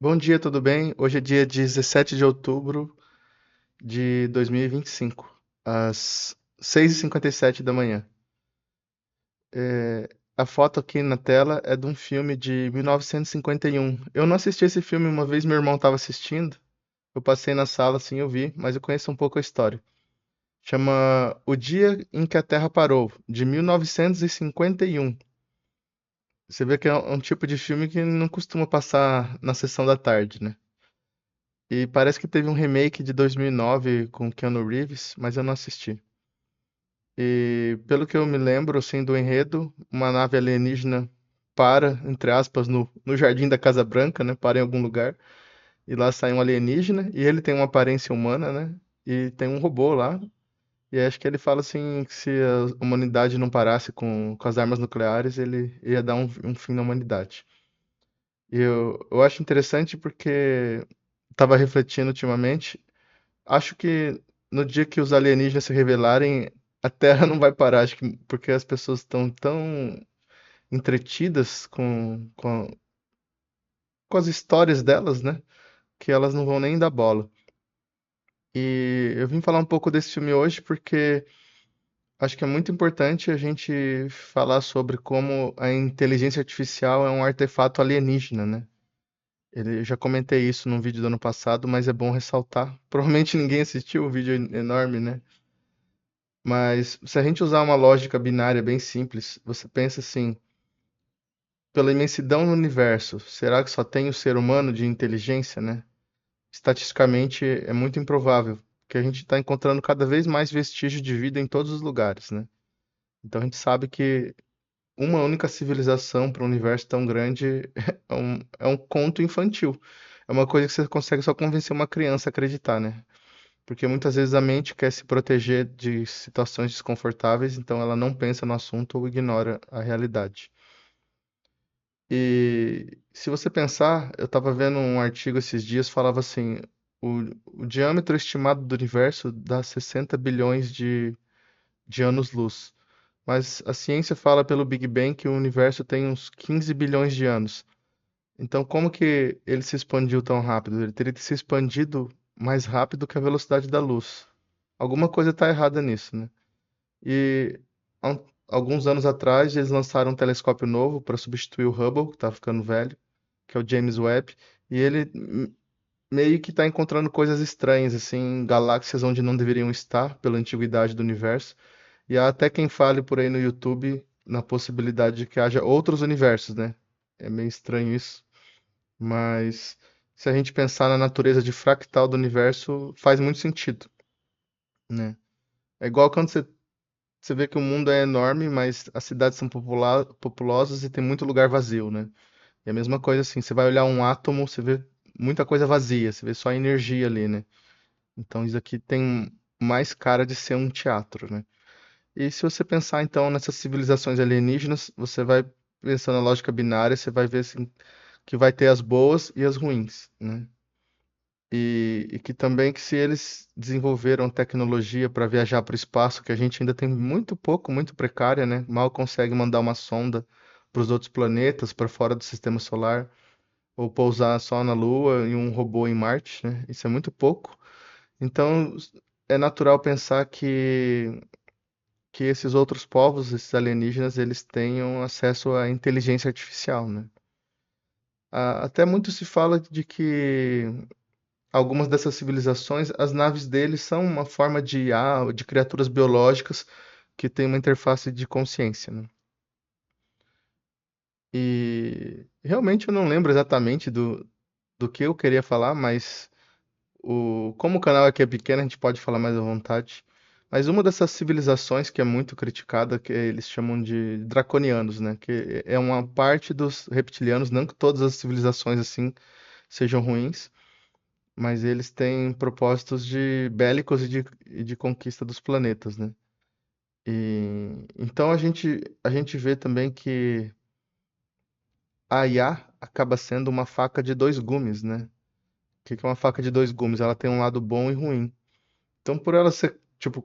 Bom dia, tudo bem? Hoje é dia 17 de outubro de 2025, às 6h57 da manhã. A foto aqui na tela é de um filme de 1951. Eu não assisti esse filme uma vez, meu irmão estava assistindo. Eu passei na sala assim, eu vi, mas eu conheço um pouco a história. Chama O Dia em que a Terra Parou, de 1951. Você vê que é um tipo de filme que não costuma passar na sessão da tarde, né? E parece que teve um remake de 2009 com Keanu Reeves, mas eu não assisti. E pelo que eu me lembro, assim, do enredo, uma nave alienígena para, entre aspas, no jardim da Casa Branca, né? Para em algum lugar. E lá sai um alienígena e ele tem uma aparência humana, né? E tem um robô lá. E acho que ele fala assim que se a humanidade não parasse com as armas nucleares, ele ia dar um fim na humanidade. E eu acho interessante porque estava refletindo ultimamente. Acho que no dia que os alienígenas se revelarem, a Terra não vai parar, acho que porque as pessoas estão tão entretidas com as histórias delas, né? Que elas não vão nem dar bola. E eu vim falar um pouco desse filme hoje porque acho que é muito importante a gente falar sobre como a inteligência artificial é um artefato alienígena, né? Eu já comentei isso num vídeo do ano passado, mas é bom ressaltar. Provavelmente ninguém assistiu o vídeo enorme, né? Mas se a gente usar uma lógica binária bem simples, você pensa assim, pela imensidão no universo, será que só tem o ser humano de inteligência, né? Estatisticamente é muito improvável, porque a gente está encontrando cada vez mais vestígios de vida em todos os lugares, né? Então a gente sabe que uma única civilização para um universo tão grande é um conto infantil. É uma coisa que você consegue só convencer uma criança a acreditar, né? Porque muitas vezes a mente quer se proteger de situações desconfortáveis, então ela não pensa no assunto ou ignora a realidade. E se você pensar, eu estava vendo um artigo esses dias, falava assim, o diâmetro estimado do universo dá 60 bilhões de anos-luz. Mas a ciência fala pelo Big Bang que o universo tem uns 15 bilhões de anos. Então, como que ele se expandiu tão rápido? Ele teria se expandido mais rápido que a velocidade da luz. Alguma coisa está errada nisso, né? E alguns anos atrás eles lançaram um telescópio novo para substituir o Hubble, que está ficando velho, que é o James Webb, e ele meio que está encontrando coisas estranhas, assim, galáxias onde não deveriam estar pela antiguidade do universo. E há até quem fale por aí no YouTube na possibilidade de que haja outros universos, né? É meio estranho isso, mas se a gente pensar na natureza de fractal do universo, faz muito sentido, né? É igual quando você vê que o mundo é enorme, mas as cidades são populosas e tem muito lugar vazio, né? E a mesma coisa assim, você vai olhar um átomo, você vê muita coisa vazia, você vê só energia ali, né? Então isso aqui tem mais cara de ser um teatro, né? E se você pensar então nessas civilizações alienígenas, você vai pensando na lógica binária, você vai ver assim, que vai ter as boas e as ruins, né? E que também que se eles desenvolveram tecnologia para viajar para o espaço, que a gente ainda tem muito pouco, muito precária, né? Mal consegue mandar uma sonda para os outros planetas, para fora do sistema solar, ou pousar só na Lua e um robô em Marte, né? Isso é muito pouco. Então, é natural pensar que esses outros povos, esses alienígenas, eles tenham acesso à inteligência artificial, né? Até muito se fala de que algumas dessas civilizações, as naves deles são uma forma de IA, de criaturas biológicas que têm uma interface de consciência, né? E realmente eu não lembro exatamente do que eu queria falar, mas como o canal aqui é pequeno, a gente pode falar mais à vontade. Mas uma dessas civilizações que é muito criticada, que eles chamam de draconianos, né? Que é uma parte dos reptilianos, não que todas as civilizações assim sejam ruins, mas eles têm propósitos de bélicos e de conquista dos planetas, né? E então a gente vê também que a IA acaba sendo uma faca de dois gumes, né? O que que é uma faca de dois gumes? Ela tem um lado bom e ruim. Então, por ela ser tipo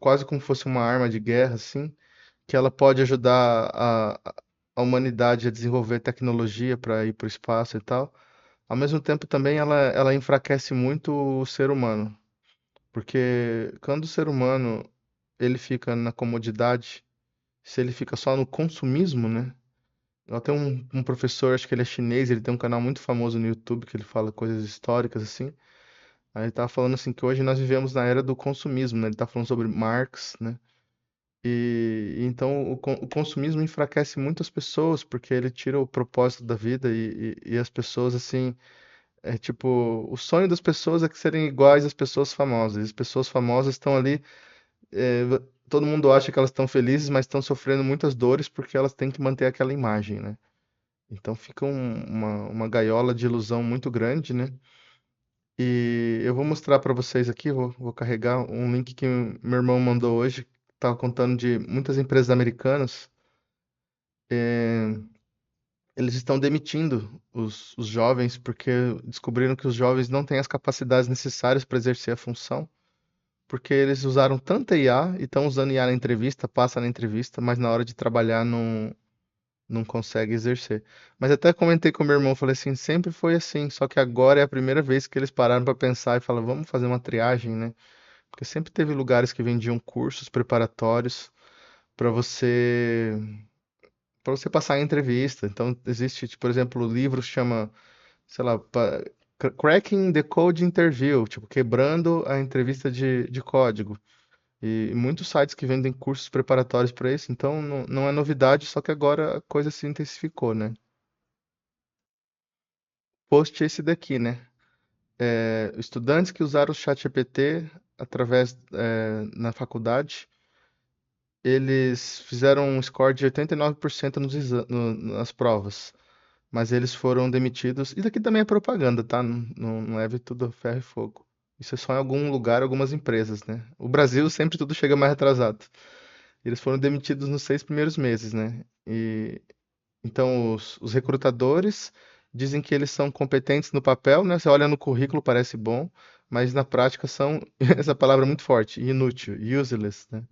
quase como fosse uma arma de guerra, assim, que ela pode ajudar a humanidade a desenvolver tecnologia para ir para o espaço e tal. Ao mesmo tempo também ela enfraquece muito o ser humano, porque quando o ser humano ele fica na comodidade, se ele fica só no consumismo, né? Eu tenho um professor, acho que ele é chinês, ele tem um canal muito famoso no YouTube que ele fala coisas históricas assim. Aí ele tava falando assim que hoje nós vivemos na era do consumismo, né? Ele tá falando sobre Marx, né? E então o consumismo enfraquece muitas pessoas porque ele tira o propósito da vida e as pessoas assim, é tipo, o sonho das pessoas é que serem iguais às pessoas famosas. E as pessoas famosas estão ali, todo mundo acha que elas estão felizes, mas estão sofrendo muitas dores porque elas têm que manter aquela imagem, né? Então fica uma gaiola de ilusão muito grande, né? E eu vou mostrar para vocês aqui, vou carregar um link que meu irmão mandou hoje, estava contando de muitas empresas americanas, eles estão demitindo os jovens porque descobriram que os jovens não têm as capacidades necessárias para exercer a função, porque eles usaram tanta IA e estão usando IA na entrevista, passa na entrevista, mas na hora de trabalhar não consegue exercer. Mas até comentei com meu irmão, falei assim, sempre foi assim, só que agora é a primeira vez que eles pararam para pensar e falaram, vamos fazer uma triagem, né? Porque sempre teve lugares que vendiam cursos preparatórios para você passar em entrevista. Então existe, tipo, por exemplo, o livro chama, sei lá, Cracking the Code Interview, tipo, quebrando a entrevista de código. E muitos sites que vendem cursos preparatórios para isso, então não é novidade, só que agora a coisa se intensificou, né? Post esse daqui, né? Estudantes que usaram o ChatGPT na faculdade, eles fizeram um score de 89% nas provas, mas eles foram demitidos. Isso aqui também é propaganda, tá? Não leve tudo a ferro e fogo. Isso é só em algum lugar, algumas empresas, né? O Brasil sempre tudo chega mais atrasado. Eles foram demitidos nos 6 primeiros meses, né? E então os recrutadores dizem que eles são competentes no papel, né? Você olha no currículo, parece bom, mas na prática são, essa palavra é muito forte, inútil, useless, né?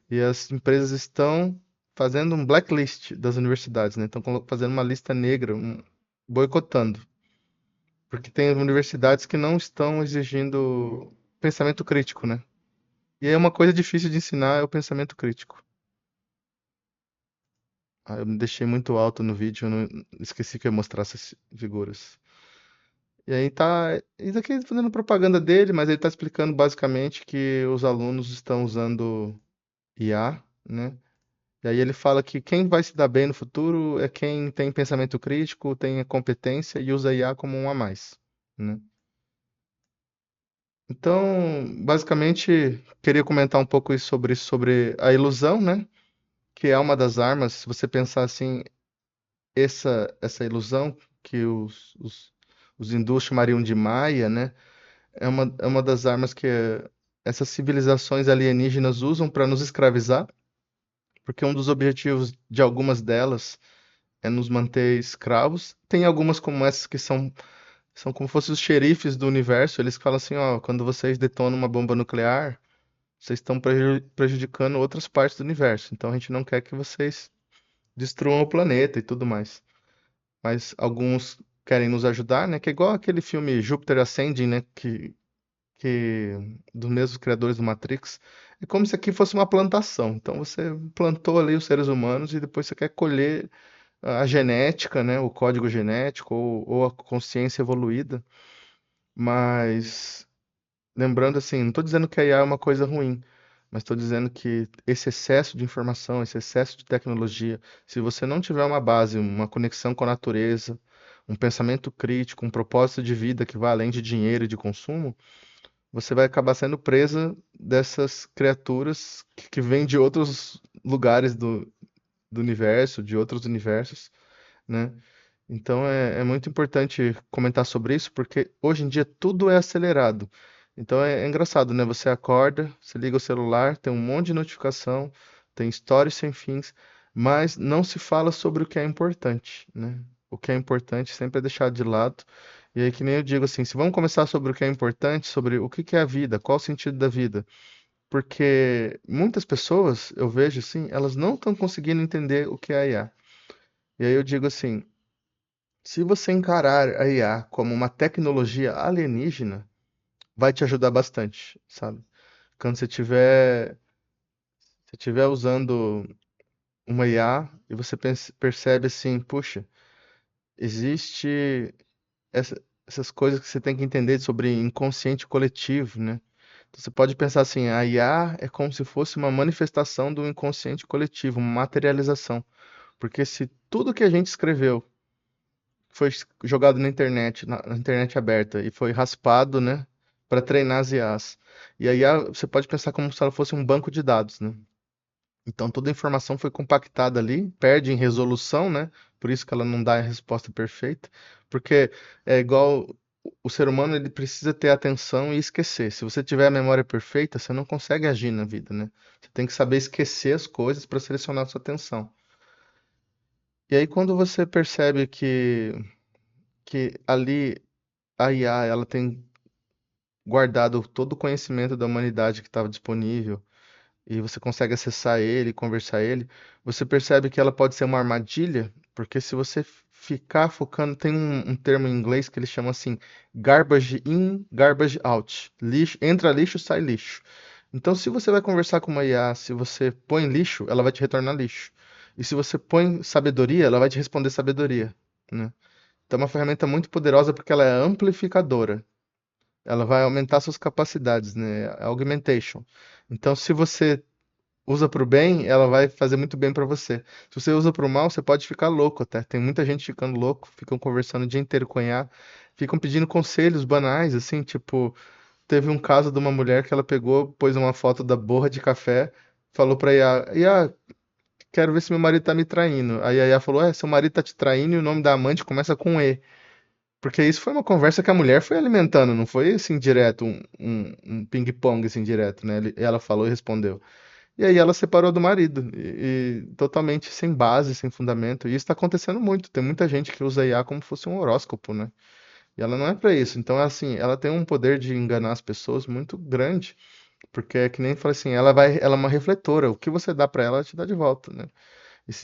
E as empresas estão fazendo um blacklist das universidades, né? Estão fazendo uma lista negra, boicotando, porque tem universidades que não estão exigindo pensamento crítico, né? E é uma coisa difícil de ensinar é o pensamento crítico. Ah, eu me deixei muito alto no vídeo, eu não esqueci que eu ia mostrar essas figuras. E aí tá, isso aqui tá fazendo propaganda dele, mas ele tá explicando basicamente que os alunos estão usando IA, né? E aí ele fala que quem vai se dar bem no futuro é quem tem pensamento crítico, tem competência e usa IA como um a mais, né? Então, basicamente, queria comentar um pouco isso sobre a ilusão, né? Que é uma das armas, se você pensar assim, essa ilusão que os hindus chamariam de Maya, né? É uma das armas que essas civilizações alienígenas usam para nos escravizar, porque um dos objetivos de algumas delas é nos manter escravos. Tem algumas como essas que são como se fossem os xerifes do universo. Eles falam assim, ó, quando vocês detonam uma bomba nuclear, vocês estão prejudicando outras partes do universo. Então a gente não quer que vocês destruam o planeta e tudo mais. Mas alguns querem nos ajudar, né? Que é igual aquele filme Júpiter Ascending, né? Que dos mesmos criadores do Matrix. É como se aqui fosse uma plantação. Então você plantou ali os seres humanos e depois você quer colher a genética, né, o código genético ou a consciência evoluída, mas lembrando assim, não estou dizendo que a IA é uma coisa ruim, mas estou dizendo que esse excesso de informação, esse excesso de tecnologia, se você não tiver uma base, uma conexão com a natureza, um pensamento crítico, um propósito de vida que vá além de dinheiro e de consumo, você vai acabar sendo presa dessas criaturas que vêm de outros lugares do universo, de outros universos, né? Então é muito importante comentar sobre isso, porque hoje em dia tudo é acelerado. Então é engraçado, né? Você acorda, você liga o celular, tem um monte de notificação, tem stories sem fins, mas não se fala sobre o que é importante, né? O que é importante sempre é deixado de lado. E aí, que nem eu digo assim, se vamos começar sobre o que é importante, sobre o que que é a vida, qual o sentido da vida, porque muitas pessoas, eu vejo assim, elas não estão conseguindo entender o que é a IA. E aí eu digo assim, Se você encarar a IA como uma tecnologia alienígena, vai te ajudar bastante, sabe? Quando você estiver usando uma IA e você percebe assim, puxa, existe essas coisas que você tem que entender sobre inconsciente coletivo, né? Então, você pode pensar assim, a IA é como se fosse uma manifestação do inconsciente coletivo, uma materialização. Porque se tudo que a gente escreveu foi jogado na internet, na internet aberta, e foi raspado, né, para treinar as IAs, e a IA você pode pensar como se ela fosse um banco de dados, né? Então toda a informação foi compactada ali, perde em resolução, né? Por isso que ela não dá a resposta perfeita, porque é igual o ser humano, ele precisa ter atenção e esquecer. Se você tiver a memória perfeita, você não consegue agir na vida, né? Você tem que saber esquecer as coisas para selecionar a sua atenção. E aí quando você percebe que ali a IA, ela tem guardado todo o conhecimento da humanidade que estava disponível, e você consegue acessar ele, conversar ele, você percebe que ela pode ser uma armadilha, porque se você ficar focando, tem um termo em inglês que eles chamam assim, garbage in, garbage out. Lixo, entra lixo, sai lixo. Então, se você vai conversar com uma IA, se você põe lixo, ela vai te retornar lixo. E se você põe sabedoria, ela vai te responder sabedoria, né? Então, é uma ferramenta muito poderosa porque ela é amplificadora. Ela vai aumentar suas capacidades, né? Augmentation. Então, se você usa para o bem, ela vai fazer muito bem para você. Se você usa para o mal, você pode ficar louco até. Tem muita gente ficando louco, ficam conversando o dia inteiro com a IA, ficam pedindo conselhos banais, assim, tipo, teve um caso de uma mulher que ela pegou, pôs uma foto da borra de café, falou pra IA, IA, quero ver se meu marido tá me traindo. Aí a IA falou, seu marido tá te traindo e o nome da amante começa com E. Porque isso foi uma conversa que a mulher foi alimentando, não foi assim direto, um ping-pong assim direto, né? Ela falou e respondeu. E aí ela separou do marido, e totalmente sem base, sem fundamento. E isso está acontecendo muito. Tem muita gente que usa IA como se fosse um horóscopo, né? E ela não é para isso. Então, assim, ela tem um poder de enganar as pessoas muito grande, porque é que nem fala assim, ela é uma refletora. O que você dá para ela, ela te dá de volta, né?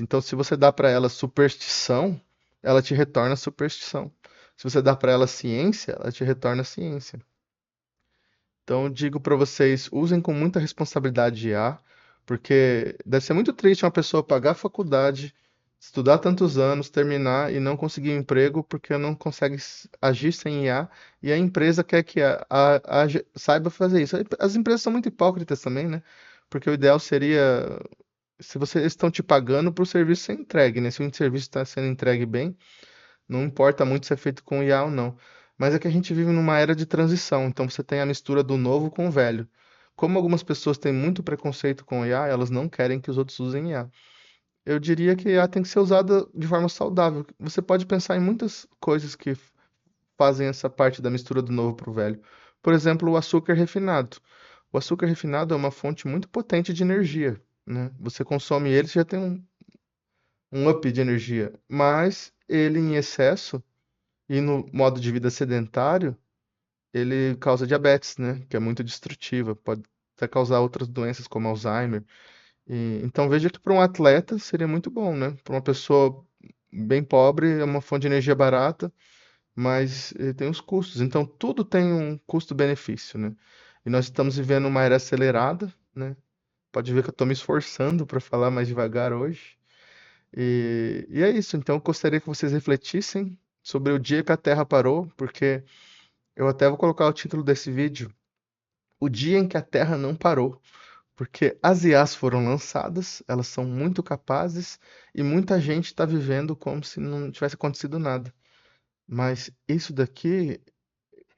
Então, se você dá para ela superstição, ela te retorna superstição. Se você dá para ela ciência, ela te retorna ciência. Então, eu digo para vocês, usem com muita responsabilidade IA, porque deve ser muito triste uma pessoa pagar a faculdade, estudar tantos anos, terminar e não conseguir um emprego porque não consegue agir sem IA, e a empresa quer que saiba fazer isso. As empresas são muito hipócritas também, né? Porque o ideal seria, se vocês estão te pagando para o serviço ser entregue, né? Se o serviço está sendo entregue bem, não importa muito se é feito com IA ou não. Mas é que a gente vive numa era de transição, então você tem a mistura do novo com o velho. Como algumas pessoas têm muito preconceito com IA, elas não querem que os outros usem IA. Eu diria que a IA tem que ser usada de forma saudável. Você pode pensar em muitas coisas que fazem essa parte da mistura do novo para o velho. Por exemplo, o açúcar refinado. O açúcar refinado é uma fonte muito potente de energia, né? Você consome ele, você já tem um up de energia. Mas ele em excesso e no modo de vida sedentário, ele causa diabetes, né? Que é muito destrutiva, pode até causar outras doenças como Alzheimer. Então veja que para um atleta seria muito bom, né? Para uma pessoa bem pobre é uma fonte de energia barata, mas tem os custos. Então tudo tem um custo-benefício, né? E nós estamos vivendo uma era acelerada, né? Pode ver que eu estou me esforçando para falar mais devagar hoje. E é isso. Então eu gostaria que vocês refletissem sobre o dia que a Terra parou, porque eu até vou colocar o título desse vídeo, O Dia em que a Terra Não Parou, porque as IAs foram lançadas, elas são muito capazes e muita gente está vivendo como se não tivesse acontecido nada. Mas isso daqui,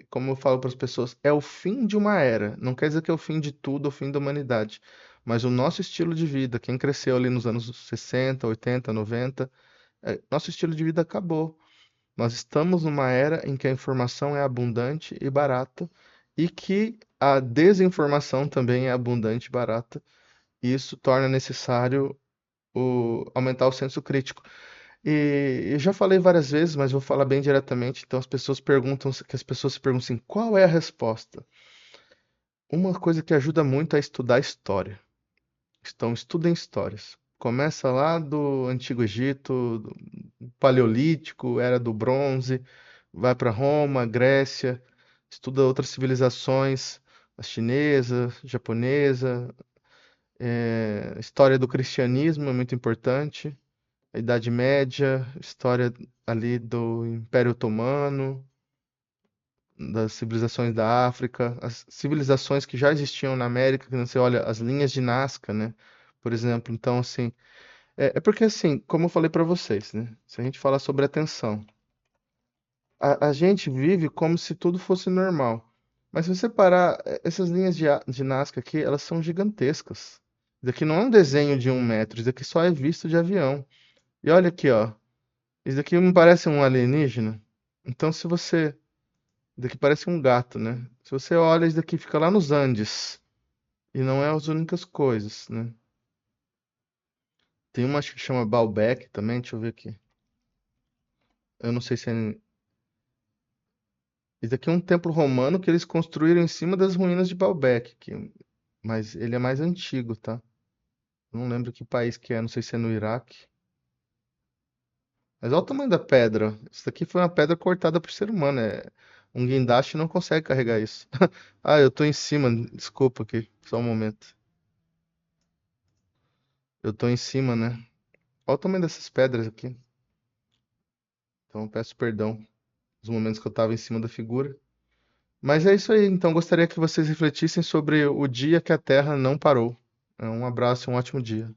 como eu falo para as pessoas, é o fim de uma era. Não quer dizer que é o fim de tudo, o fim da humanidade. Mas o nosso estilo de vida, quem cresceu ali nos anos 60, 80, 90, nosso estilo de vida acabou. Nós estamos numa era em que a informação é abundante e barata e que a desinformação também é abundante e barata. E isso torna necessário aumentar o senso crítico. E eu já falei várias vezes, mas vou falar bem diretamente. Então as pessoas se perguntam assim, qual é a resposta? Uma coisa que ajuda muito é estudar história. Então, estudem histórias. Começa lá do Antigo Egito, do Paleolítico, Era do Bronze, vai para Roma, Grécia, estuda outras civilizações, a chinesa, japonesa, história do cristianismo é muito importante, a Idade Média, história ali do Império Otomano, das civilizações da África, as civilizações que já existiam na América, que você olha as linhas de Nazca, né? Por exemplo, então assim, é porque assim, como eu falei para vocês, né? Se a gente falar sobre atenção, a gente vive como se tudo fosse normal. Mas se você parar, essas linhas de Nazca aqui, elas são gigantescas. Isso daqui não é um desenho de 1 metro, isso daqui só é visto de avião. E olha aqui, ó. Isso daqui me parece um alienígena. Então, se você. Isso daqui parece um gato, né? Se você olha, isso daqui fica lá nos Andes. E não é as únicas coisas, né? Tem uma acho que chama Baalbek também, deixa eu ver aqui. Eu não sei se é. Isso aqui é um templo romano que eles construíram em cima das ruínas de Baalbek, mas ele é mais antigo, tá? Não lembro que país que é, não sei se é no Iraque. Mas olha o tamanho da pedra. Isso daqui foi uma pedra cortada por ser humano. Um guindaste não consegue carregar isso. Ah, eu tô em cima, desculpa aqui, só um momento. Eu tô em cima, né? Olha o tamanho dessas pedras aqui. Então eu peço perdão nos momentos que eu tava em cima da figura. Mas é isso aí. Então gostaria que vocês refletissem sobre o dia que a Terra não parou. Um abraço e um ótimo dia.